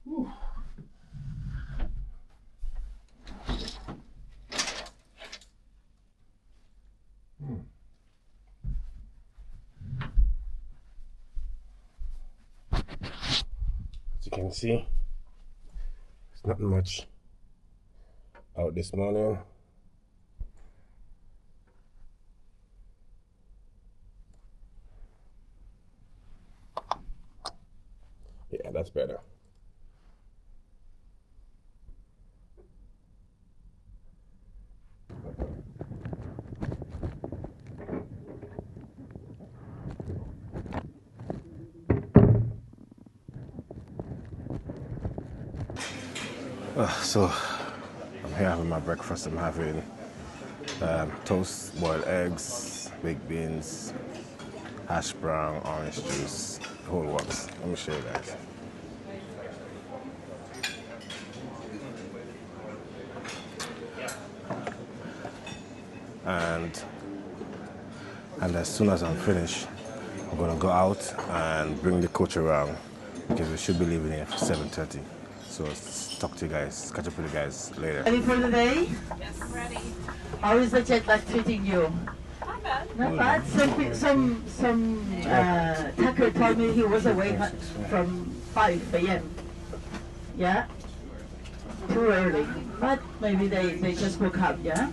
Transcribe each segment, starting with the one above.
Whew. As you can see, there's not much out this morning. Yeah, that's better. So I'm here having my breakfast. I'm having toast, boiled eggs, baked beans, hash brown, orange juice, the whole works. Let me show you guys. And as soon as I'm finished, I'm gonna go out and bring the coach around because we should be leaving here for 7:30. So talk to you guys, catch up with you guys later. Ready for the day? Yes, I'm ready. How is the jet lag treating you? Not bad. Not bad. Some Tucker told me he was awake from 5 a.m. Yeah? Too early. But maybe they just woke up, yeah?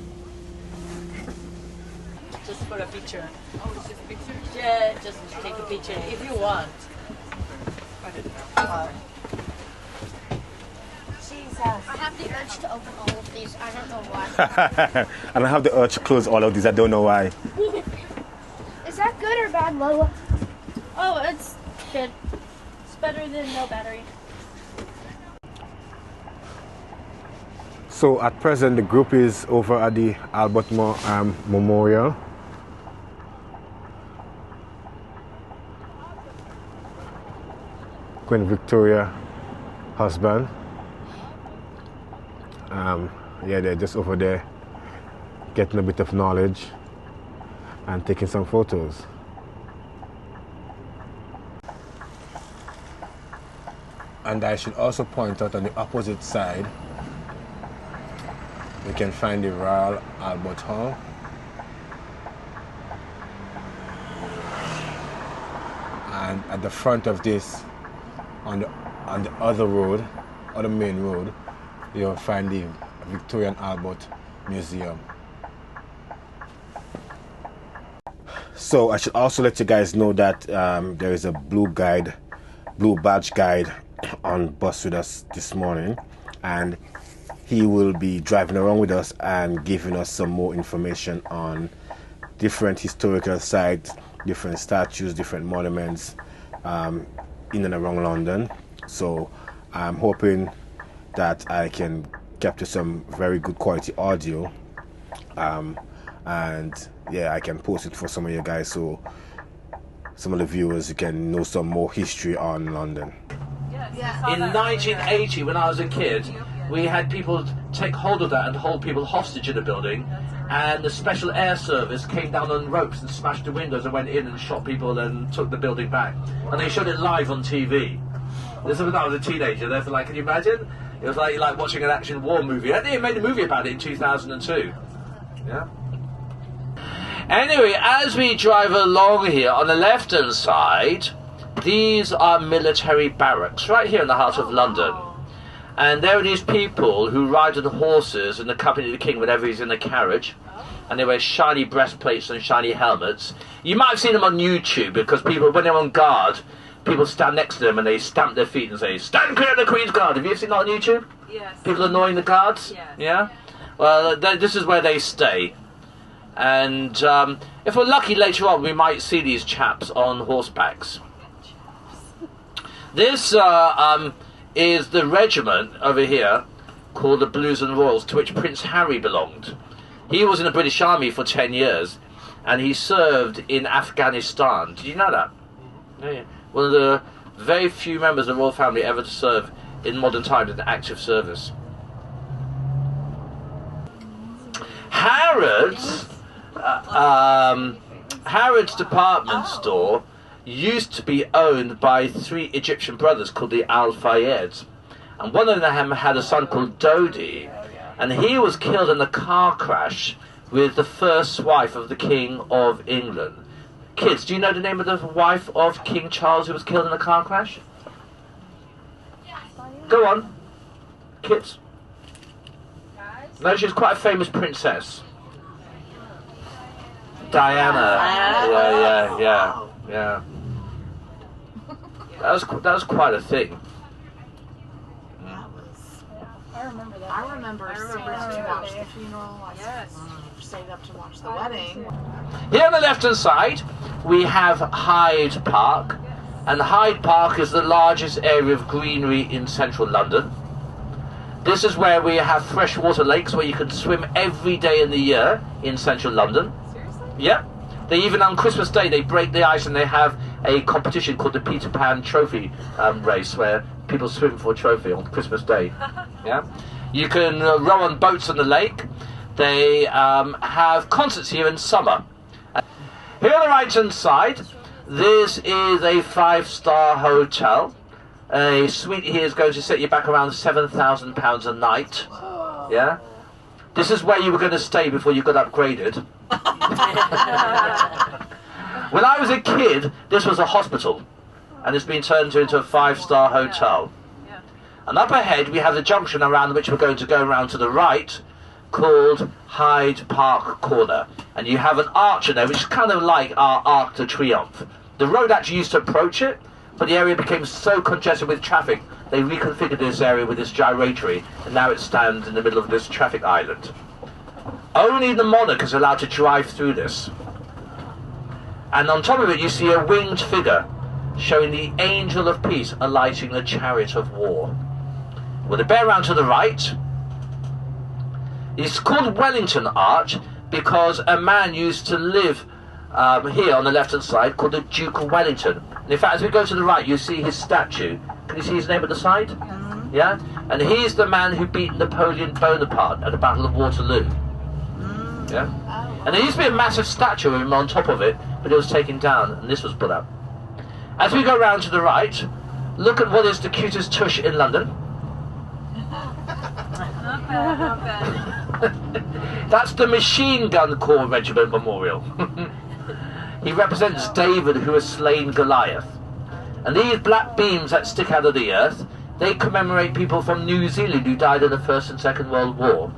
Just for a picture. Oh, it's just a picture? Yeah, just take a picture if you want. I have the urge to open all of these. I don't know why. And I have the urge to close all of these. I don't know why. Is that good or bad, Lola? Oh, it's good. It's better than no battery. So at present, the group is over at the Albert Memorial. Queen Victoria husband. Yeah, they're just over there getting a bit of knowledge and taking some photos. And I should also point out on the opposite side, we can find the Royal Albert Hall. And at the front of this, on the other road, or the main road, you'll find the Victorian Albert Museum. So I should also let you guys know that there is a blue badge guide on bus with us this morning, and he will be driving around with us and giving us some more information on different historical sites, different statues, different monuments in and around London. So I'm hoping that I can capture some very good quality audio, and yeah, I can post it for some of you guys, so some of the viewers, you can know some more history on London. In 1980, when I was a kid, we had people take hold of that and hold people hostage in the building, and the Special Air Service came down on ropes and smashed the windows and went in and shot people and took the building back. And they showed it live on TV. This was when I was a teenager. Therefore, like, can you imagine? It was like watching an action war movie. I think they made a movie about it in 2002. Yeah. Anyway, as we drive along here, on the left-hand side, these are military barracks, right here in the heart of London. And there are these people who ride on horses and accompany the king whenever he's in the carriage. And they wear shiny breastplates and shiny helmets. You might have seen them on YouTube, because people, when they're on guard, people stand next to them and they stamp their feet and say, "Stand clear of the Queen's Guard." Have you seen that on YouTube? Yes. People annoying the guards? Yes. Yeah? Well, this is where they stay. And if we're lucky later on, we might see these chaps on horsebacks. This is the regiment over here called the Blues and Royals, to which Prince Harry belonged. He was in the British Army for 10 years, and he served in Afghanistan. Did you know that? Yeah. One of the very few members of the royal family ever to serve in modern times in active service. Harrods department store used to be owned by 3 Egyptian brothers called the Al Fayeds, And one of them had a son called Dodi, and he was killed in a car crash with the first wife of the King of England. Kids, do you know the name of the wife of King Charles who was killed in a car crash? Go on, kids. No, she was quite a famous princess. Diana. Yeah. That was quite a thing. I remember that. I remember staying up to watch the funeral. Yes. Stayed up to watch the wedding. Here on the left-hand side, we have Hyde Park, and Hyde Park is the largest area of greenery in central London. This is where we have freshwater lakes where you can swim every day in the year in central London. Seriously? Yeah. They even on Christmas Day they break the ice and they have a competition called the Peter Pan Trophy race where people swim for a trophy on Christmas Day. Yeah. You can row on boats on the lake. They have concerts here in summer. Here on the right hand side, this is a 5-star hotel. A suite here is going to set you back around £7,000 a night. Yeah. This is where you were going to stay before you got upgraded. When I was a kid, this was a hospital, and it's been turned into a 5-star hotel. And up ahead, we have the junction around which we're going to go around to the right, called Hyde Park Corner. And you have an arch in there, which is kind of like our Arc de Triomphe. The road actually used to approach it, but the area became so congested with traffic, they reconfigured this area with this gyratory, and now it stands in the middle of this traffic island. Only the monarch is allowed to drive through this. And on top of it, you see a winged figure showing the angel of peace alighting the chariot of war. Well, the bear round to the right, it's called Wellington Arch because a man used to live here on the left-hand side called the Duke of Wellington. And in fact, as we go to the right, you see his statue. Can you see his name at the side? Mm-hmm. Yeah? And he's the man who beat Napoleon Bonaparte at the Battle of Waterloo. Mm-hmm. Yeah? And there used to be a massive statue of him on top of it, but it was taken down, and this was put up. As we go round to the right, look at what is the cutest tush in London. Not bad, not bad. That's the Machine Gun Corps Regiment Memorial. He represents David who has slain Goliath. And these black beams that stick out of the earth, they commemorate people from New Zealand who died in the First and Second World War.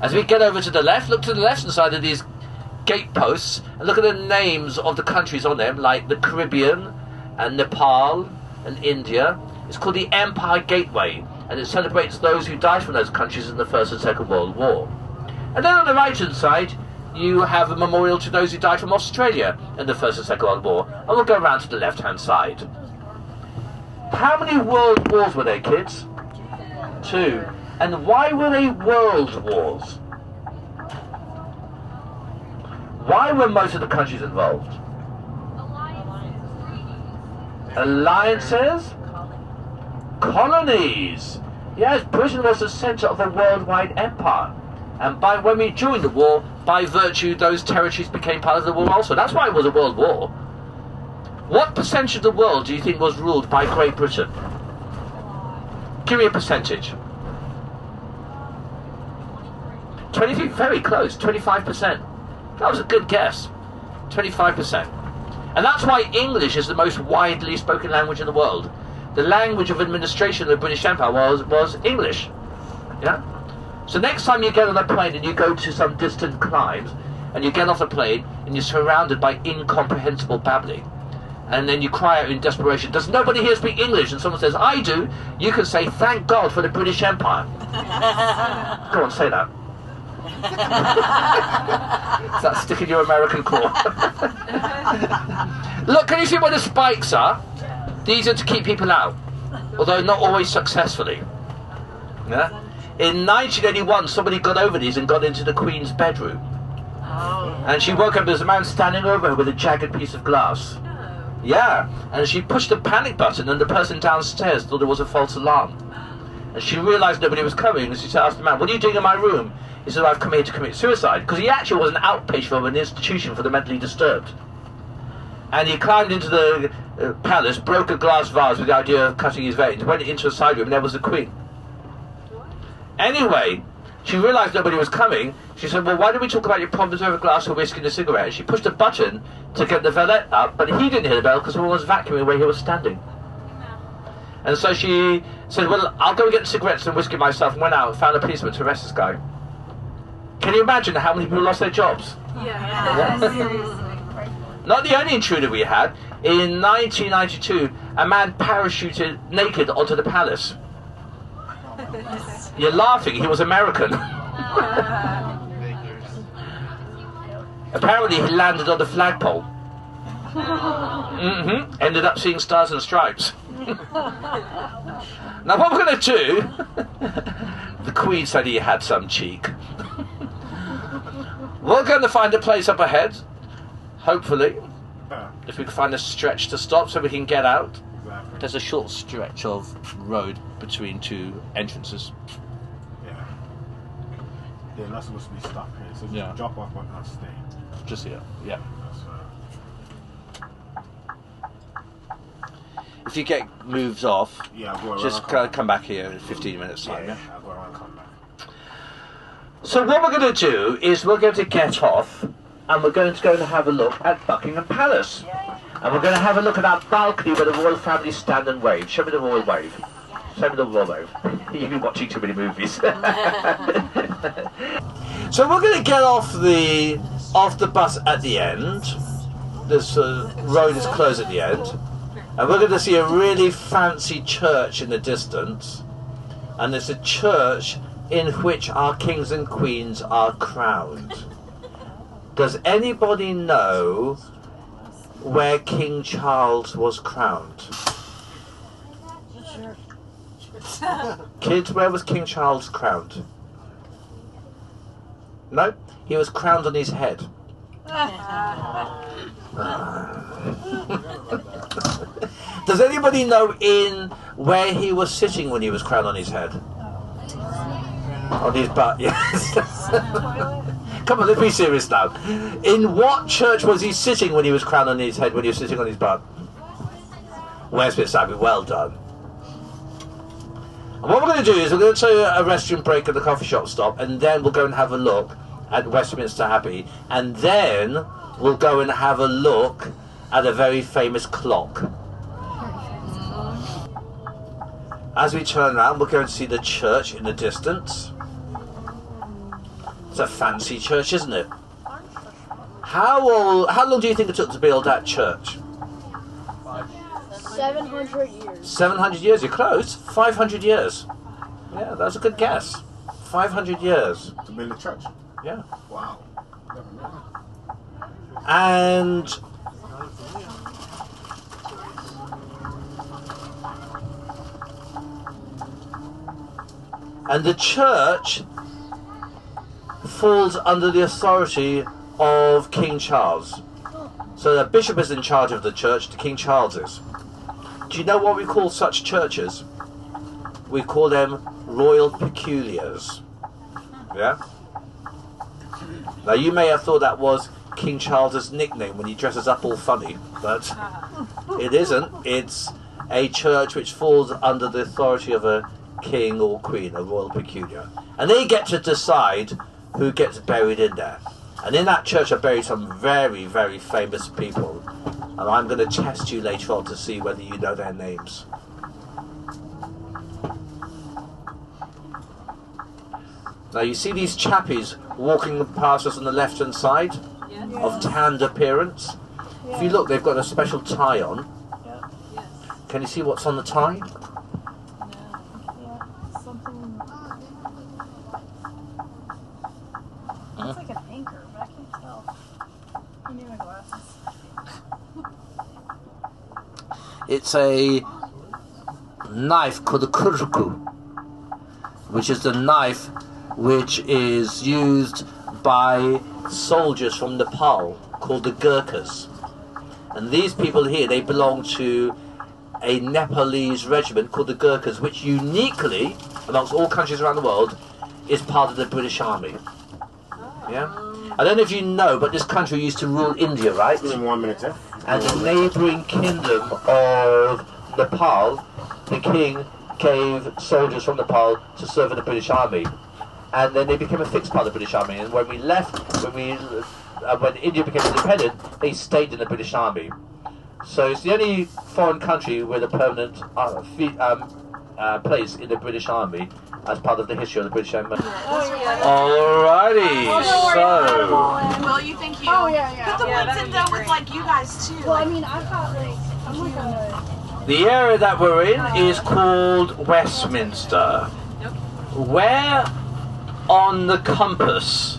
As we get over to the left, look to the left-hand side of these gateposts and look at the names of the countries on them, like the Caribbean and Nepal and India. It's called the Empire Gateway, and it celebrates those who died from those countries in the First and Second World War. And then on the right-hand side, you have a memorial to those who died from Australia in the First and Second World War. And we'll go around to the left-hand side. How many world wars were there, kids? 2. And why were they world wars? Why were most of the countries involved? Alliances? Colonies. Yes, Britain was the centre of a worldwide empire. And when we joined the war, by virtue, those territories became part of the war also. That's why it was a world war. What percentage of the world do you think was ruled by Great Britain? Give me a percentage. 23, very close, 25%. That was a good guess. 25%. And that's why English is the most widely spoken language in the world. The language of administration of the British Empire was English. Yeah? So next time you get on a plane and you go to some distant climes, and you get off the plane and you're surrounded by incomprehensible babbling, and then you cry out in desperation, does nobody here speak English? And someone says, I do. You can say, thank God for the British Empire. Go on, say that. Is that sticking your American claw? Look, can you see where the spikes are? These are to keep people out, although not always successfully. Yeah? In 1981, somebody got over these and got into the Queen's bedroom. Oh. And she woke up, there's a man standing over her with a jagged piece of glass. Oh. Yeah, and she pushed the panic button and the person downstairs thought it was a false alarm. And she realised nobody was coming, and she asked the man, what are you doing in my room? He said, I've come here to commit suicide. Because he actually was an outpatient of an institution for the mentally disturbed. And he climbed into the palace, broke a glass vase with the idea of cutting his veins, went into a side room, and there was the queen. Anyway, she realised nobody was coming. She said, well, why don't we talk about your problems over a glass of whiskey and a cigarette? And she pushed a button to get the valet up, but he didn't hear the bell because someone was vacuuming where he was standing. And so she said, well, I'll go and get the cigarettes and whiskey myself, and went out and found a policeman to arrest this guy. Can you imagine how many people lost their jobs? Not the only intruder we had. In 1992, a man parachuted naked onto the palace. You're laughing, he was American. Apparently he landed on the flagpole. Ended up seeing stars and stripes. Now what we're going to do, the Queen said he had some cheek. We're going to find a place up ahead, hopefully, if we can find a stretch to stop so we can get out. There's a short stretch of road between two entrances. Yeah. They're not supposed to be stuck here, so just drop off but not stay. Just here, yeah. That's right. If you get moves off, Yeah, I'll go around. just come back here in 15 minutes time. Yeah, I'll go around and come back. So what we're going to do is we're going to get off and we're going to go and have a look at Buckingham Palace. And we're going to have a look at that balcony where the royal family stand and wave. Show me the royal wave. Show me the royal wave. You've been watching too many movies. So we're going to get off the bus at the end. This road is closed at the end. And we're going to see a really fancy church in the distance. And it's a church in which our kings and queens are crowned. Does anybody know where King Charles was crowned? Kids, where was King Charles crowned? No? He was crowned on his head. Does anybody know where he was sitting when he was crowned on his head? On his butt, yes. Come on, let's be serious now. In what church was he sitting when he was crowned on his head, when he was sitting on his butt? Westminster Abbey, well done. And what we're going to do is we're going to take a restroom break at the coffee shop stop, and then we'll go and have a look at Westminster Abbey, and then we'll go and have a look at a very famous clock. As we turn around, we're going to see the church in the distance. It's a fancy church, isn't it? How long do you think it took to build that church? 700 years. 700 years, you're close. 500 years. Yeah, that's a good guess. 500 years. To build a church? Yeah. Wow. Never knew. And the church falls under the authority of King Charles. So the bishop is in charge of the church, King Charles is. Do you know what we call such churches? We call them royal peculiars. Yeah? Now you may have thought that was King Charles's nickname when he dresses up all funny, but it isn't. It's a church which falls under the authority of a king or queen, a royal peculiar. And they get to decide who gets buried in there. And in that church are buried some very, very famous people. And I'm going to test you later on to see whether you know their names. Now you see these chappies walking past us on the left hand side, of tanned appearance. If you look, they've got a special tie on. Can you see what's on the tie? It's like an anchor, but I can't tell. I need my glasses. It's a knife called a kurku, which is the knife which is used by soldiers from Nepal called the Gurkhas. And these people here, they belong to a Nepalese regiment called the Gurkhas, which uniquely, amongst all countries around the world, is part of the British Army. Yeah? I don't know if you know, but this country used to rule India, right? Give me 1 minute, eh? and the neighbouring kingdom of Nepal, the king gave soldiers from Nepal to serve in the British Army. And then they became a fixed part of the British Army. And when we left, when India became independent, they stayed in the British Army. So it's the only foreign country with a permanent place in the British Army as part of the history of the British Empire. Alrighty, so... Well, you think you... Oh, yeah. Put the ones in there with, like, you guys, too. Well, I mean, I've got, like, I'm like a... The area that we're in is called Westminster. Where on the compass,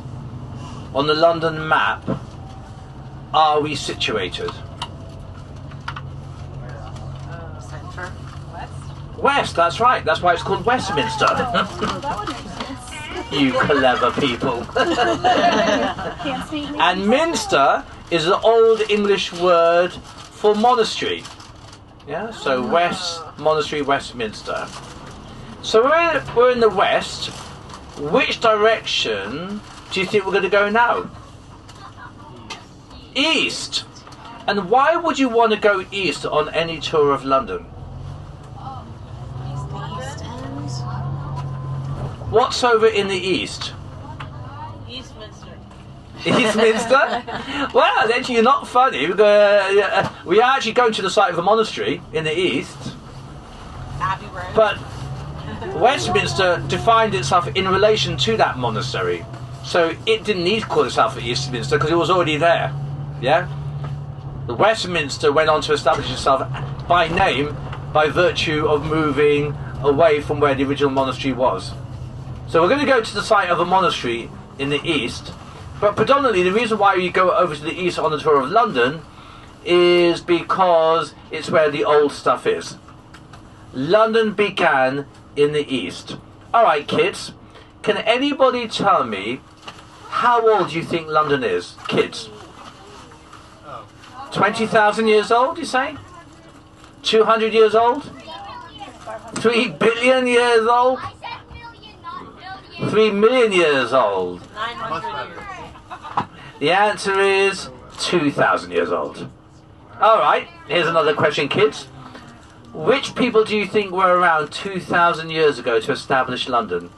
on the London map, are we situated? Center. West, that's right. That's why it's called Westminster. That would make sense. You clever people. Can't sneak me. And Minster is an old English word for monastery. Yeah, so West Monastery, Westminster. So we're in the west. Which direction do you think we're going to go now? East. And why would you want to go east on any tour of London? East End. What's over in the east? Eastminster. Eastminster? Well, actually, you're not funny. We are actually going to the site of a monastery in the east. Abbey Road. But Westminster defined itself in relation to that monastery. So it didn't need to call itself Eastminster because it was already there. Yeah? The Westminster went on to establish itself by name by virtue of moving away from where the original monastery was. So we're going to go to the site of a monastery in the east. But predominantly the reason why you go over to the east on the tour of London is because it's where the old stuff is. London began in the east. Alright kids, can anybody tell me how old you think London is? Kids. 20,000 years old, you say? 200 years old? 3 billion years old? 3 million years old? 900 years. The answer is 2,000 years old. Alright, here's another question, kids. Which people do you think were around 2,000 years ago to establish London?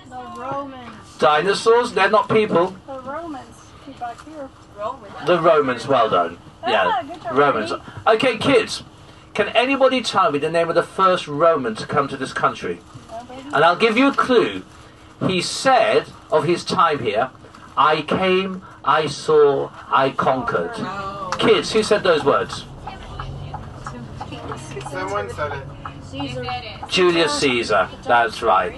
The Romans. Dinosaurs? They're not people. The Romans. Keep back here. Romans. The Romans, well done. Yeah, Good job, Romans. Eddie. Okay, kids, can anybody tell me the name of the first Roman to come to this country? And I'll give you a clue. He said of his time here, I came, I saw, I conquered. Kids, who said those words? Someone said it. Caesar. Julius Caesar, that's right.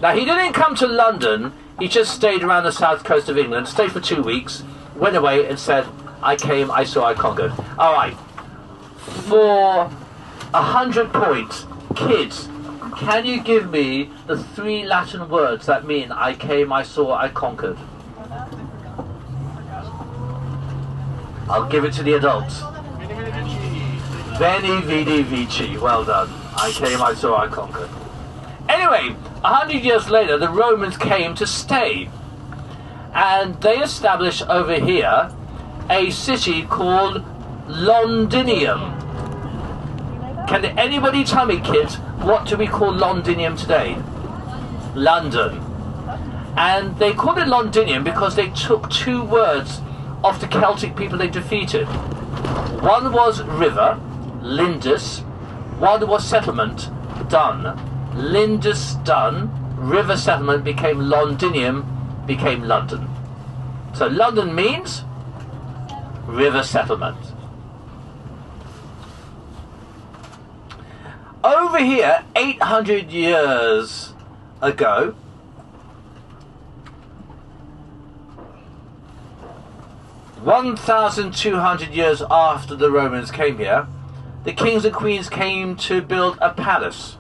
Now, he didn't come to London, he just stayed around the south coast of England, stayed for 2 weeks, went away and said, I came, I saw, I conquered. Alright, for 100 points, kids, can you give me the 3 Latin words that mean I came, I saw, I conquered? I'll give it to the adults. Veni, vidi, vici. Well done. I came, I saw, I conquered. Anyway, 100 years later, the Romans came to stay. And they established over here a city called Londinium. Can anybody tell me, kids, what do we call Londinium today? London. And they called it Londinium because they took 2 words of the Celtic people they defeated. One was river, Lindus. One was settlement, Dun. Lindus, Dun, river settlement became Londinium, became London. So London means river settlement. Over here, 800 years ago, (1,200 years after the Romans came here), the kings and queens came to build a palace,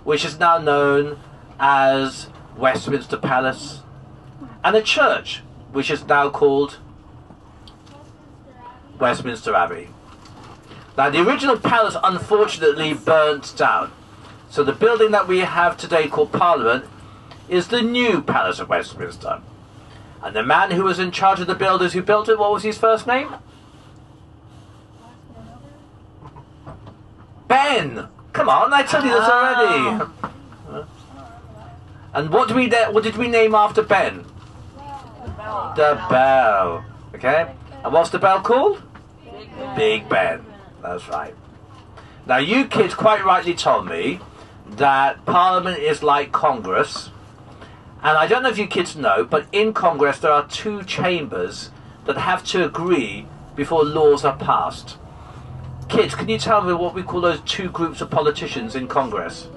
which is now known as Westminster Palace, and a church, which is now called Westminster Abbey. Now, the original palace unfortunately burnt down, so the building that we have today called Parliament is the new Palace of Westminster. And the man who was in charge of the builders who built it, what was his first name? Ben! Come on, I told you this already. And what did we name after Ben? The bell. Okay? And what's the bell called? Big Ben. That's right. Now you kids quite rightly told me that Parliament is like Congress. And I don't know if you kids know, but in Congress there are two chambers that have to agree before laws are passed. Kids, can you tell me what we call those two groups of politicians in Congress?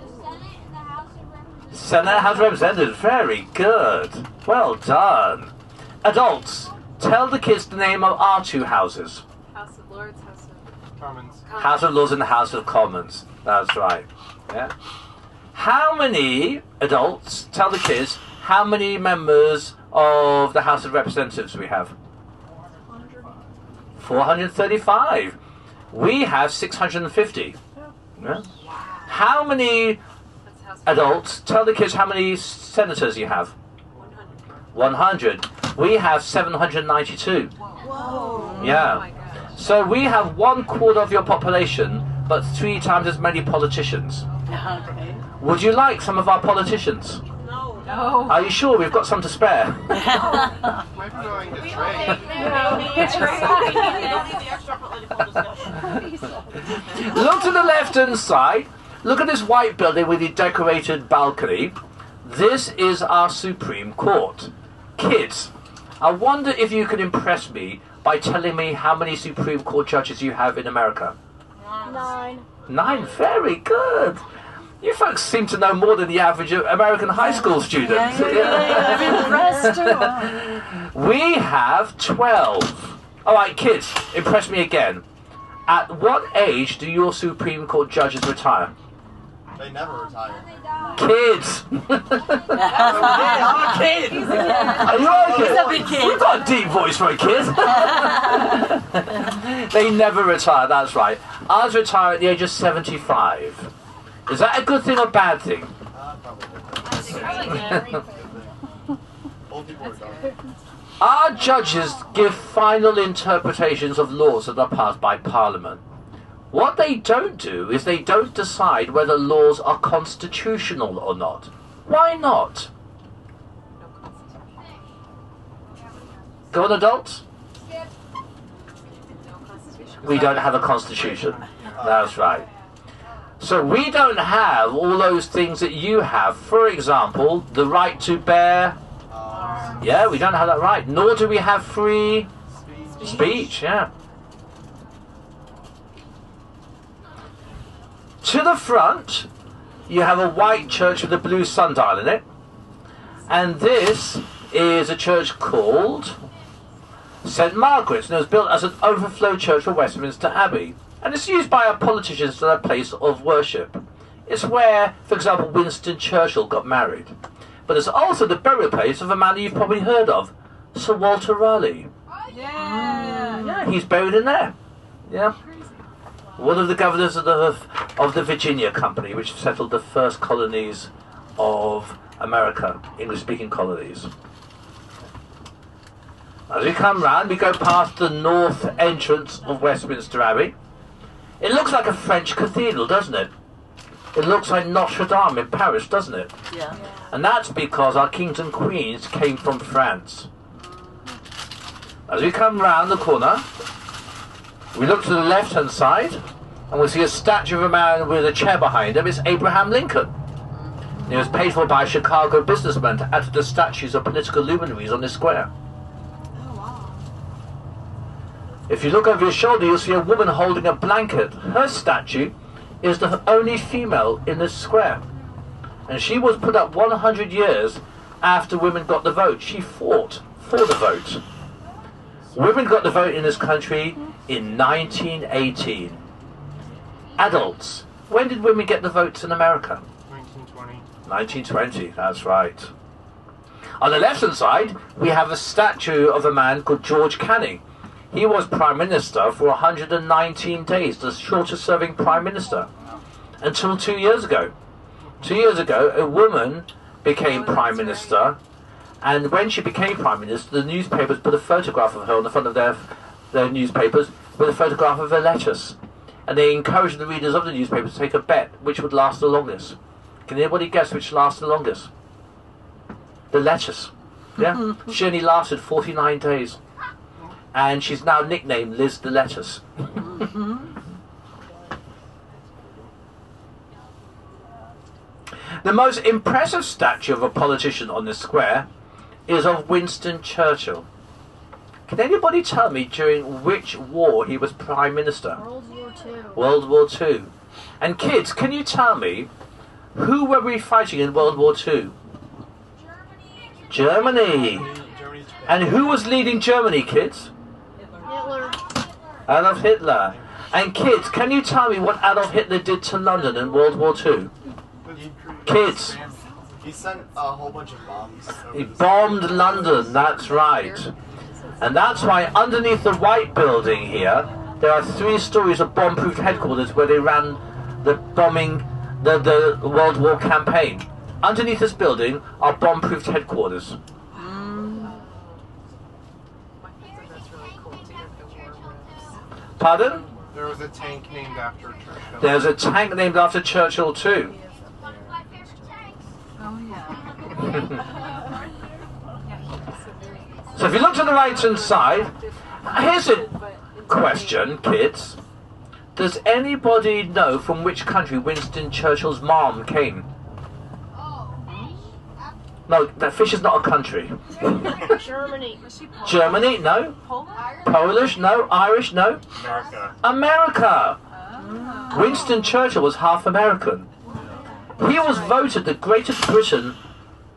Senate, House of Representatives. Very good. Well done. Adults, tell the kids the name of our two houses. House of Lords, House of Commons. House of Lords and the House of Commons. That's right. Yeah. How many adults, tell the kids, how many members of the House of Representatives we have? 435. We have 650. Yeah. How many adults, tell the kids how many senators you have? 100. We have 792. Whoa. Yeah. So we have 1/4 of your population, but 3 times as many politicians. Okay. Would you like some of our politicians? No. No. Are you sure we've got some to spare? We don't need the extra political discussion. Look to the left-hand side. Look at this white building with the decorated balcony. This is our Supreme Court. Kids, I wonder if you could impress me by telling me how many Supreme Court judges you have in America. 9. 9. Very good. You folks seem to know more than the average American high school student. I'm impressed too. We have 12. All right, kids, impress me again. At what age do your Supreme Court judges retire? They never retire. Kids. I'm a kid. Are you okay? He's a big kid. We've got a deep voice for a kid. They never retire, that's right. Ours retire at the age of 75. Is that a good thing or bad thing? Probably. Old people are done. Our judges give final interpretations of laws that are passed by Parliament. What they don't do is they don't decide whether laws are constitutional or not. Why not? Go on, adults. We don't have a constitution. That's right. So we don't have all those things that you have. For example, the right to bear. Yeah, we don't have that right. Nor do we have free speech. Yeah. To the front, you have a white church with a blue sundial in it. And this is a church called St. Margaret's, and it was built as an overflow church for Westminster Abbey. And it's used by our politicians as a place of worship. It's where, for example, Winston Churchill got married. But it's also the burial place of a man that you've probably heard of, Sir Walter Raleigh. Yeah, he's buried in there. Yeah. One of the governors of the Virginia Company, which settled the first colonies of America, English-speaking colonies. As we come round, we go past the north entrance of Westminster Abbey. It looks like a French cathedral, doesn't it? It looks like Notre Dame in Paris, doesn't it? Yeah. And that's because our kings and queens came from France. As we come round the corner, we look to the left-hand side, and we see a statue of a man with a chair behind him. It's Abraham Lincoln. He was paid for by a Chicago businessman to add to the statues of political luminaries on this square. If you look over your shoulder, you'll see a woman holding a blanket. Her statue is the only female in this square. And she was put up 100 years after women got the vote. She fought for the vote. Women got the vote in this country in 1918. Adults, when did women get the votes in America? 1920. 1920, that's right. On the left-hand side, we have a statue of a man called George Canning. He was Prime Minister for 119 days, the shortest serving Prime Minister, until 2 years ago. 2 years ago, a woman became Prime Minister, and when she became Prime Minister, the newspapers put a photograph of her on the front of their newspapers with a photograph of her lettuce. and they encouraged the readers of the newspaper to take a bet which would last the longest. Can anybody guess which lasts the longest? The lettuce. Yeah? She only lasted 49 days. And she's now nicknamed Liz the Lettuce. The most impressive statue of a politician on the square is of Winston Churchill. Can anybody tell me during which war he was Prime Minister? World War II. World War II. And kids, can you tell me who were we fighting in World War II? Germany. And who was leading Germany, kids? Hitler. Adolf Hitler. And kids, can you tell me what Adolf Hitler did to London in World War II? Kids. He sent a whole bunch of bombs. He bombed London, that's right. And that's why underneath the White Building here, there are 3 stories of bomb-proof headquarters where they ran the bombing, the World War campaign. Underneath this building are bomb-proof headquarters. Pardon? There was a tank named after Churchill. There's a tank named after Churchill too. So if you look to the right hand side, here's a question, kids. Does anybody know from which country Winston Churchill's mom came? No, that fish is not a country. Germany. Germany? No. Polish? No. Irish? No. America. America! Winston Churchill was half American. He was voted the greatest Briton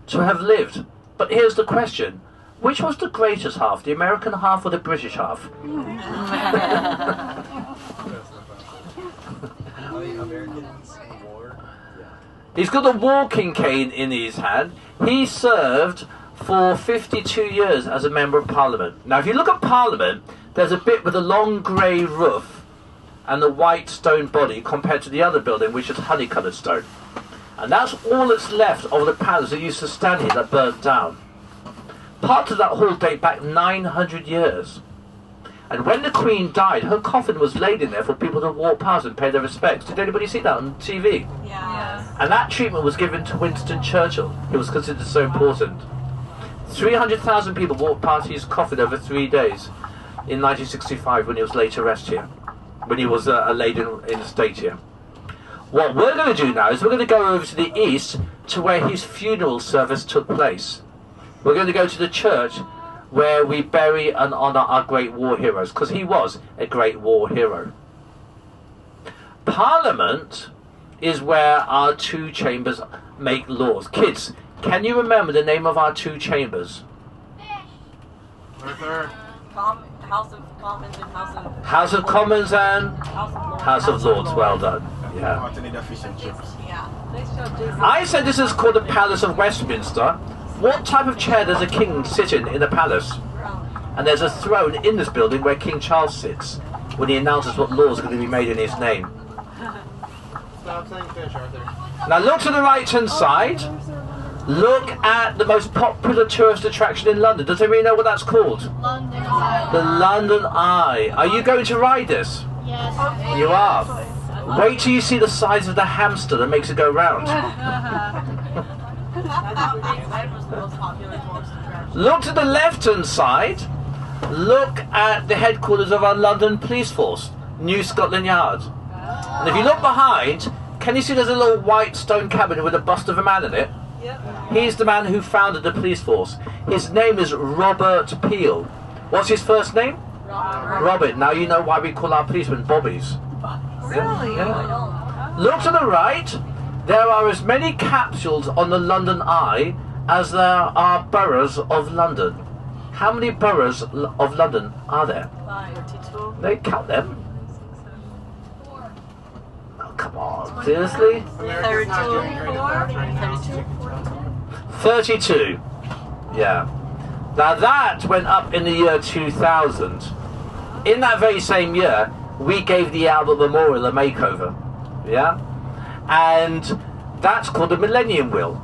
to have lived. But here's the question. Which was the greatest half, the American half or the British half? He's got a walking cane in his hand. He served for 52 years as a Member of Parliament. Now, if you look at Parliament, there's a bit with a long grey roof and the white stone body compared to the other building, which is honey-coloured stone. And that's all that's left of the palace that used to stand here that burnt down. Parts of that hall date back 900 years. And when the Queen died, her coffin was laid in there for people to walk past and pay their respects. Did anybody see that on TV? Yeah. And that treatment was given to Winston Churchill. He was considered so important. 300,000 people walked past his coffin over 3 days in 1965 when he was laid to rest here. When he was laid in state here. What we're going to do now is we're going to go over to the east to where his funeral service took place. We're going to go to the church where we bury and honour our great war heroes, because he was a great war hero. Parliament is where our 2 chambers make laws. Kids, can you remember the name of our 2 chambers? Luther. House of Commons and House of Commons and House of Lords. Well done. Yeah. Yeah. I said this is called the Palace of Westminster. What type of chair does a king sit in the palace? And there's a throne in this building where King Charles sits when he announces what laws are going to be made in his name. Stop saying fish, Arthur. Now look to the right hand side. Look at the most popular tourist attraction in London. Does anybody know what that's called? London. The London Eye. Are you going to ride this? Yes. You are. Wait till you see the size of the hamster that makes it go round. Look to the left hand side. Look at the headquarters of our London police force, New Scotland Yard. And if you look behind, can you see there's a little white stone cabinet with a bust of a man in it? Yep. He's the man who founded the police force. His name is Robert Peel. What's his first name? Robert. Now you know why we call our policemen bobbies. Really? Yeah. Look to the right. There are as many capsules on the London Eye as there are boroughs of London. How many boroughs of London are there? 32. They count them. Oh, come on, seriously? 32. Yeah. Now that went up in the year 2000. In that very same year, we gave the Albert Memorial a makeover. Yeah? And that's called the Millennium Wheel.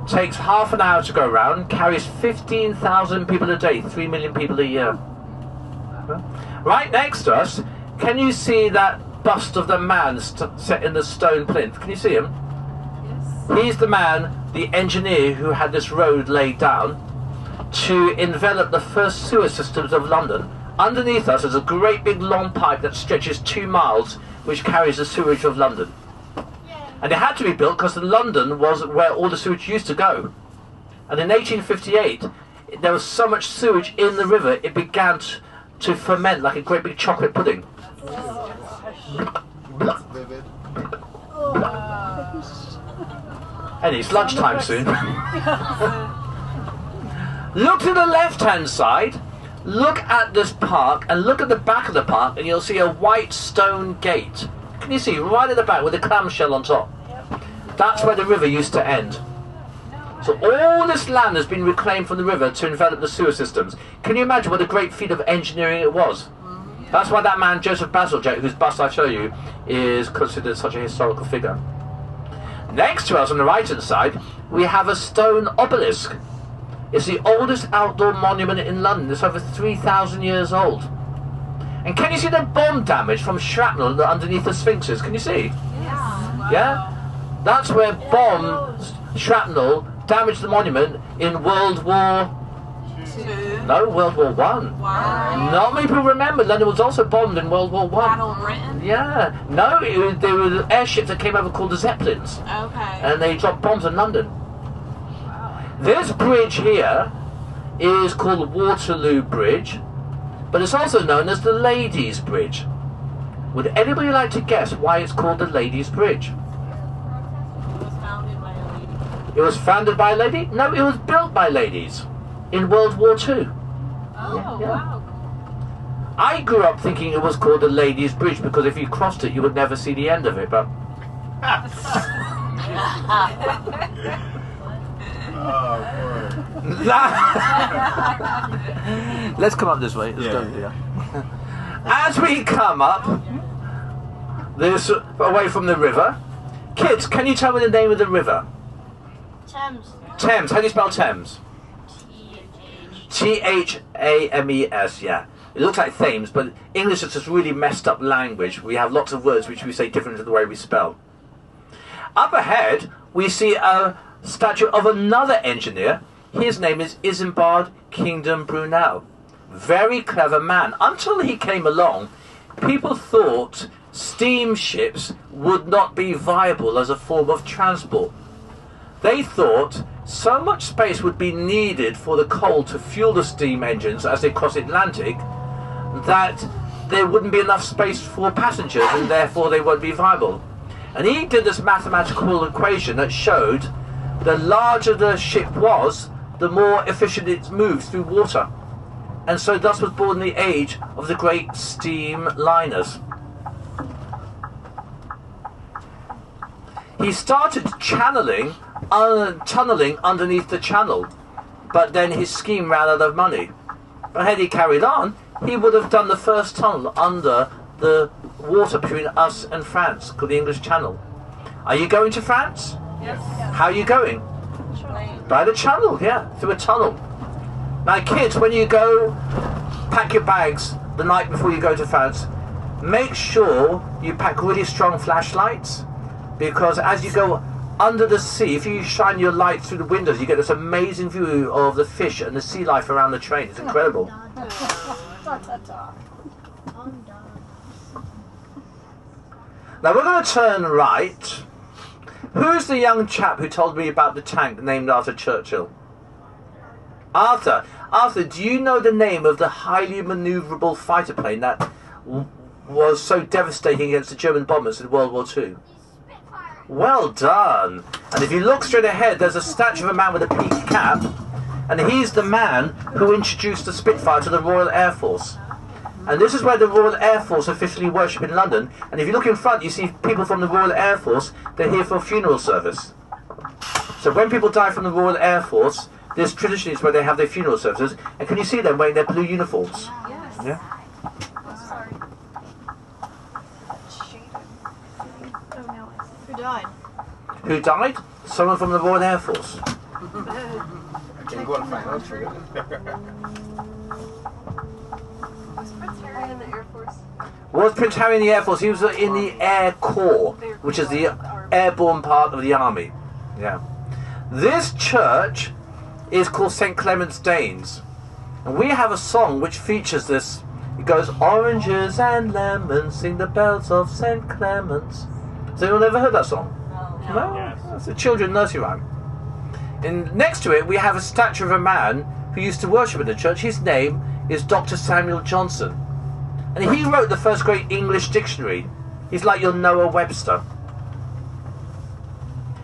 Takes half an hour to go round, carries 15,000 people a day, 3 million people a year. Right next to us, can you see that bust of the man set in the stone plinth. Can you see him? Yes. He's the man, the engineer who had this road laid down to envelop the first sewer systems of London. Underneath us is a great big long pipe that stretches 2 miles, which carries the sewage of London. And it had to be built because London was where all the sewage used to go. And in 1858, there was so much sewage in the river, it began to ferment like a great big chocolate pudding. That's vivid. And it's lunchtime soon. Look to the left-hand side, look at this park, and look at the back of the park, and you'll see a white stone gate. Can you see, right at the back with a clamshell on top? That's where the river used to end. So all this land has been reclaimed from the river to envelop the sewer systems. Can you imagine what a great feat of engineering it was? That's why that man, Joseph Bazalgette, whose bust I show you, is considered such a historical figure. Next to us on the right-hand side, we have a stone obelisk. It's the oldest outdoor monument in London. It's over 3,000 years old. And can you see the bomb damage from shrapnel underneath the sphinxes? Can you see? Yeah? That's where shrapnel damaged the monument in World War... No, World War One. Wow. Not many people remember London was also bombed in World War One. Battle of Britain? Yeah. No, there were airships that came over called the Zeppelins. Okay. And they dropped bombs on London. This bridge here is called Waterloo Bridge, but it's also known as the Ladies' Bridge. Would anybody like to guess why it's called the Ladies' Bridge? It was founded by a lady. It was founded by a lady? No, it was built by ladies in World War II. Oh, Yeah. wow. I grew up thinking it was called the Ladies' Bridge because if you crossed it, you would never see the end of it, but... Oh, word. Let's come up this way. Let's go here. As we come up this away from the river, kids, can you tell me the name of the river? Thames. Thames. How do you spell Thames? Thames. Yeah. It looks like Thames, but English is just really messed up language. We have lots of words which we say different to the way we spell. Up ahead, we see a statue of another engineer. His name is Isambard Kingdom Brunel. Very clever man. Until he came along, people thought steamships would not be viable as a form of transport. They thought so much space would be needed for the coal to fuel the steam engines as they cross the Atlantic that there wouldn't be enough space for passengers and therefore they won't be viable. And he did this mathematical equation that showed the larger the ship was, the more efficient it moves through water. And so thus was born the age of the great steam liners. He started tunneling underneath the channel, but then his scheme ran out of money. But had he carried on, he would have done the first tunnel under the water between us and France, called the English Channel. Are you going to France? Yes. How are you going? By the channel, yeah, through a tunnel. Now kids, when you go pack your bags the night before you go to France, make sure you pack really strong flashlights, because as you go under the sea, if you shine your light through the windows, you get this amazing view of the fish and the sea life around the train. It's incredible. Now we're going to turn right. Who's the young chap who told me about the tank named after Churchill? Arthur. Arthur, do you know the name of the highly manoeuvrable fighter plane that was so devastating against the German bombers in World War II? Well done. And if you look straight ahead, there's a statue of a man with a peaked cap, and he's the man who introduced the Spitfire to the Royal Air Force. And this is where the Royal Air Force officially worship in London. And if you look in front, you see people from the Royal Air Force. They're here for a funeral service. So when people die from the Royal Air Force, this tradition is where they have their funeral services. And can you see them wearing their blue uniforms? Yes. Yeah. Sorry. Oh no. Who died? Who died? Someone from the Royal Air Force. I can go and find out for Was Prince Harry in the Air Force? Was Prince Harry in the Air Force? He was in the Air Corps, which is the airborne part of the army. Yeah. This church is called St. Clement's Danes. And we have a song which features this. It goes, oranges and lemons, sing the bells of St. Clement's. Has anyone ever heard that song? No? Yes. It's a children's nursery rhyme. And next to it, we have a statue of a man who used to worship in the church. His name is Dr. Samuel Johnson. And he wrote the first great English dictionary. He's like your Noah Webster.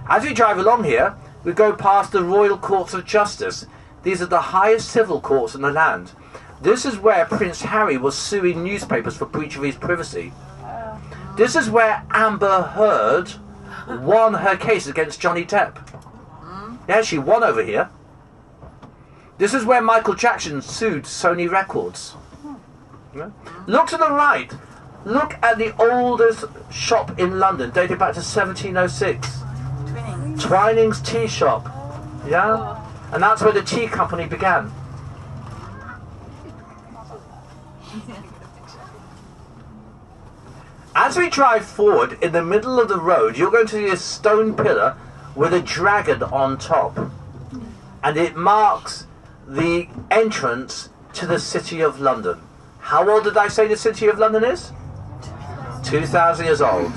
As we drive along here, we go past the Royal Courts of Justice. These are the highest civil courts in the land. This is where Prince Harry was suing newspapers for breach of his privacy. This is where Amber Heard won her case against Johnny Depp. Yeah, she won over here. This is where Michael Jackson sued Sony Records. Yeah. Look to the right. Look at the oldest shop in London, dated back to 1706. Twining's Tea Shop. Yeah? And that's where the tea company began. As we drive forward, in the middle of the road, you're going to see a stone pillar with a dragon on top. And it marks the entrance to the City of London. How old did I say the City of London is? 2,000 years old.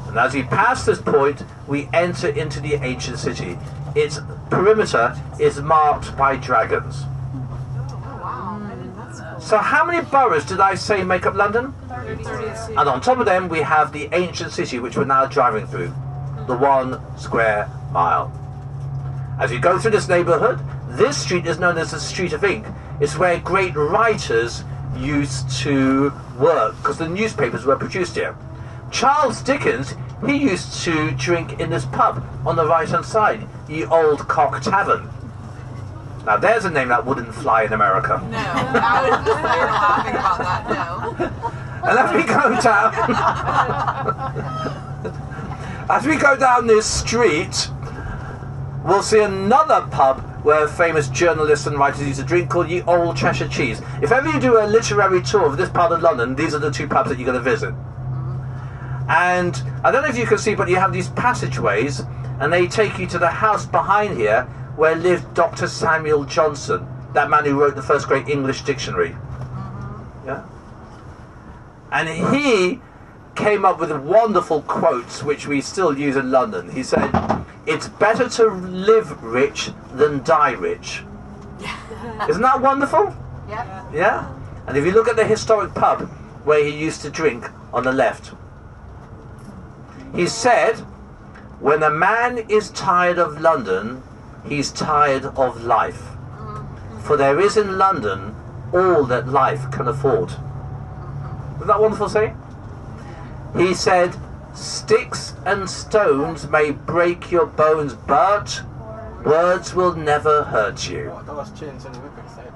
And as we pass this point, we enter into the ancient city. Its perimeter is marked by dragons. So how many boroughs did I say make up London? 32. And on top of them, we have the ancient city, which we're now driving through. The 1 square mile. As you go through this neighbourhood, this street is known as the Street of Ink. It's where great writers used to work, because the newspapers were produced here. Charles Dickens, he used to drink in this pub on the right-hand side, the Old Cock Tavern. Now there's a name that wouldn't fly in America. No, I was just there laughing about that. No. And as we go down this street, we'll see another pub where famous journalists and writers used to drink, called the Old Cheshire Cheese. If ever you do a literary tour of this part of London, these are the 2 pubs that you're going to visit. And I don't know if you can see, but you have these passageways, and they take you to the house behind here where lived Dr. Samuel Johnson, that man who wrote the first great English dictionary. Yeah? And he came up with wonderful quotes which we still use in London. He said, "It's better to live rich than die rich." Isn't that wonderful? Yep. Yeah? And if you look at the historic pub where he used to drink on the left, he said, "When a man is tired of London, he's tired of life. For there is in London all that life can afford." Isn't that wonderful saying? He said, "Sticks and stones may break your bones, but words will never hurt you." Oh, that was changed on the whip side.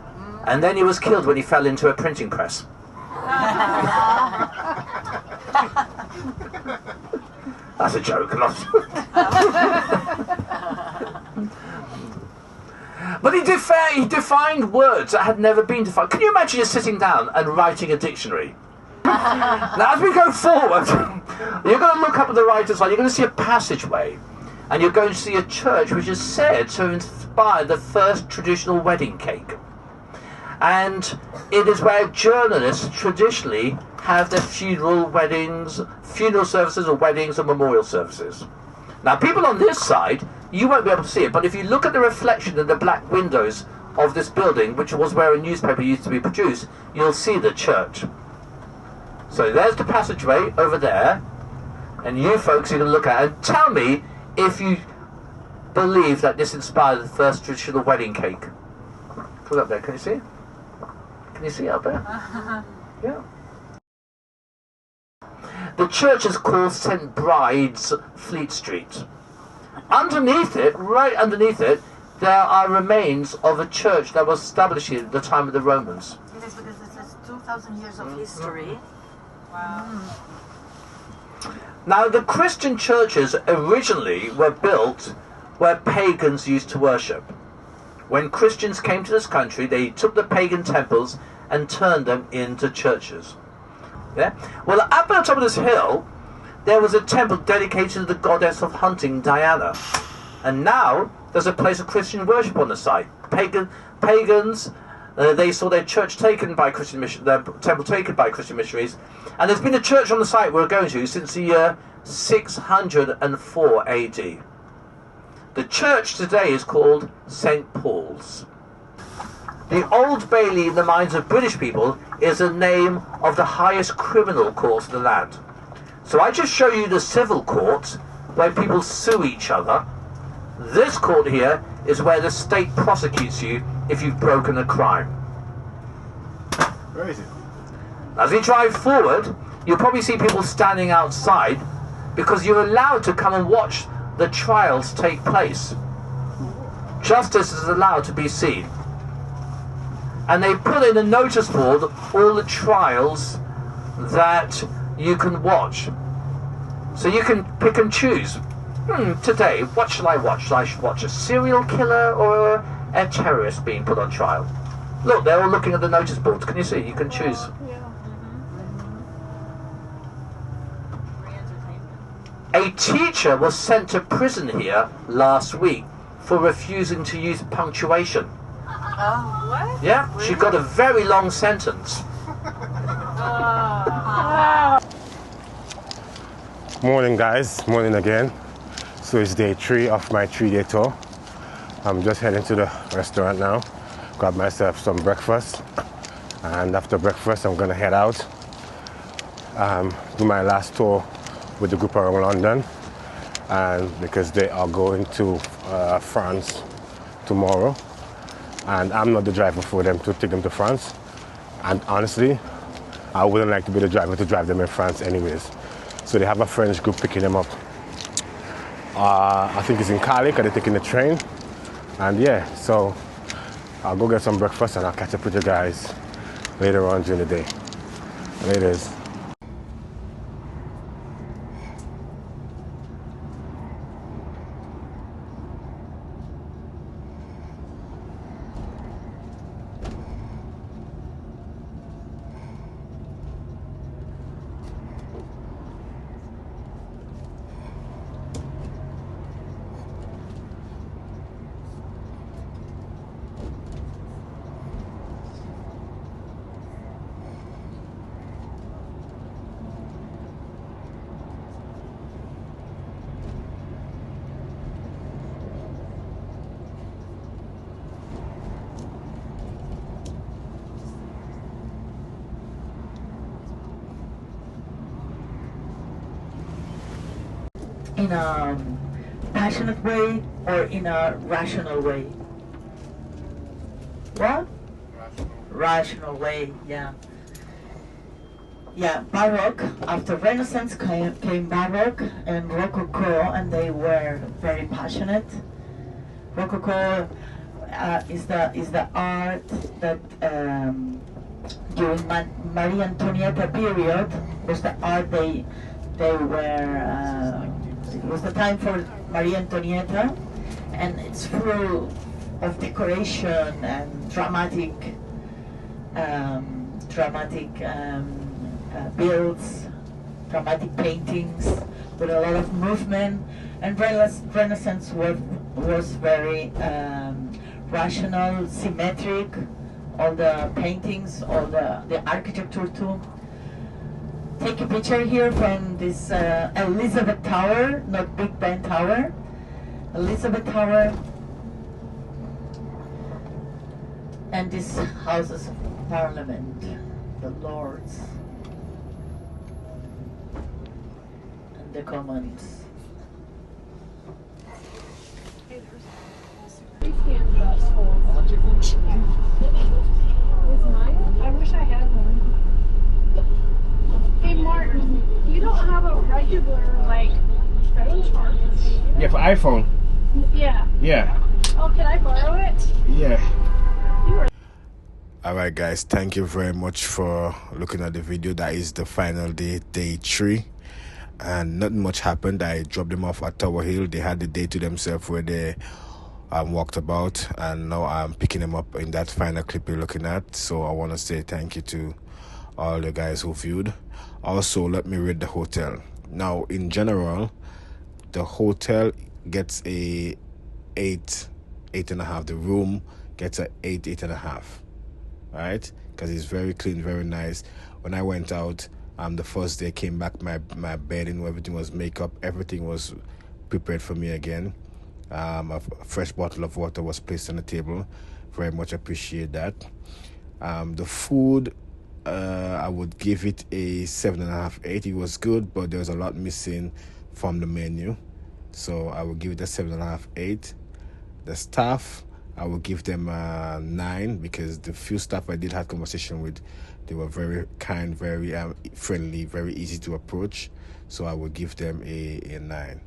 And then he was killed when he fell into a printing press. That's a joke, not. But he defined words that had never been defined. Can you imagine just sitting down and writing a dictionary? Now, as we go forward, you're going to look up at the right-hand side, you're going to see a passageway, and you're going to see a church which is said to have inspired the first traditional wedding cake. And it is where journalists traditionally have their funeral services or weddings or memorial services. Now, people on this side, you won't be able to see it, but if you look at the reflection in the black windows of this building, which was where a newspaper used to be produced, you'll see the church. So there's the passageway over there, and you folks are going to look at it and tell me if you believe that this inspired the first traditional wedding cake. Put it up there, can you see? Can you see it up there? Yeah. The church is called St. Bride's, Fleet Street. Underneath it, right underneath it, there are remains of a church that was established here at the time of the Romans. It is because this is 2,000 years of history. Wow. Now, the Christian churches originally were built where pagans used to worship. When Christians came to this country, they took the pagan temples and turned them into churches. Yeah? Well, up on the top of this hill, there was a temple dedicated to the goddess of hunting, Diana. And now, there's a place of Christian worship on the site. Pagans, they saw their church taken by Christian their temple taken by Christian missionaries. And there's been a church on the site we're going to since the year 604 AD. The church today is called St. Paul's. The Old Bailey, in the minds of British people, is the name of the highest criminal court in the land. So I just show you the civil court where people sue each other. This court here is where the state prosecutes you if you've broken a crime. Where is it? As we drive forward, you'll probably see people standing outside because you're allowed to come and watch the trials take place. Justice is allowed to be seen. And they put in a notice board all the trials that you can watch. So you can pick and choose. Today, what shall I watch? I should watch a serial killer or a terrorist being put on trial. Look, they're all looking at the notice boards. Can you see? You can choose. A teacher was sent to prison here last week for refusing to use punctuation. Oh, what? Yeah, she got a very long sentence. Morning, guys. Morning again. So it's day 3 of my 3-day tour. I'm just heading to the restaurant now. Got myself some breakfast. And after breakfast, I'm going to head out. Do my last tour with the group around London. And because they are going to France tomorrow. And I'm not the driver for them to take them to France. And honestly, I wouldn't like to be the driver to drive them in France anyways. So they have a French group picking them up. I think it's in Calais, they're taking the train. And yeah, so I'll go get some breakfast and I'll catch up with you guys later on during the day. Laters. In a passionate way or in a rational way? What? Rational way, yeah. Yeah, Baroque. After Renaissance came Baroque and Rococo, and they were very passionate. Rococo is the art that during Marie Antonietta period was the art they were. It was the time for Marie Antonietta, and it's full of decoration and dramatic builds, dramatic paintings with a lot of movement. And Renaissance was very rational, symmetric. All the paintings, all the architecture too. Take a picture here from this Elizabeth Tower, not Big Ben Tower. Elizabeth Tower. And this Houses of Parliament, the Lords and the Commons. I wish I had one. Hey Martin, you don't have a regular phone charger? Yeah, for iPhone. Yeah. Yeah. Oh, can I borrow it? Yeah. Alright guys, thank you very much for looking at the video. That is the final day, day 3. And not much happened. I dropped them off at Tower Hill. They had the day to themselves where they walked about, and now I'm picking them up in that final clip you're looking at. So I want to say thank you to all the guys who viewed, Also, let me rate the hotel. Now, in general, the hotel gets a 8.5. The room gets a 8.5. Right, because it's very clean, very nice. When I went out the first day, came back, my bedding, everything was makeup, everything was prepared for me again. A fresh bottle of water was placed on the table. Very much appreciate that. The food, I would give it a 7.5, 8. It was good, but there was a lot missing from the menu, so I would give it a 7.5, 8. The staff, I will give them a 9, because the few staff I did have conversation with, they were very kind, very friendly, very easy to approach. So I would give them a 9.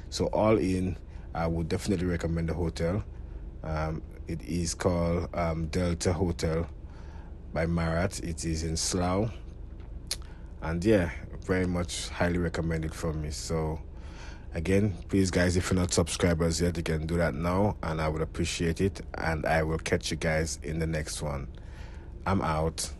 So all in, I would definitely recommend the hotel. It is called Delta Hotel by Marat. It is in Slough, and yeah, very much highly recommended from me. So again, please guys, if you're not subscribers yet, you can do that now, and I would appreciate it. And I will catch you guys in the next one. I'm out.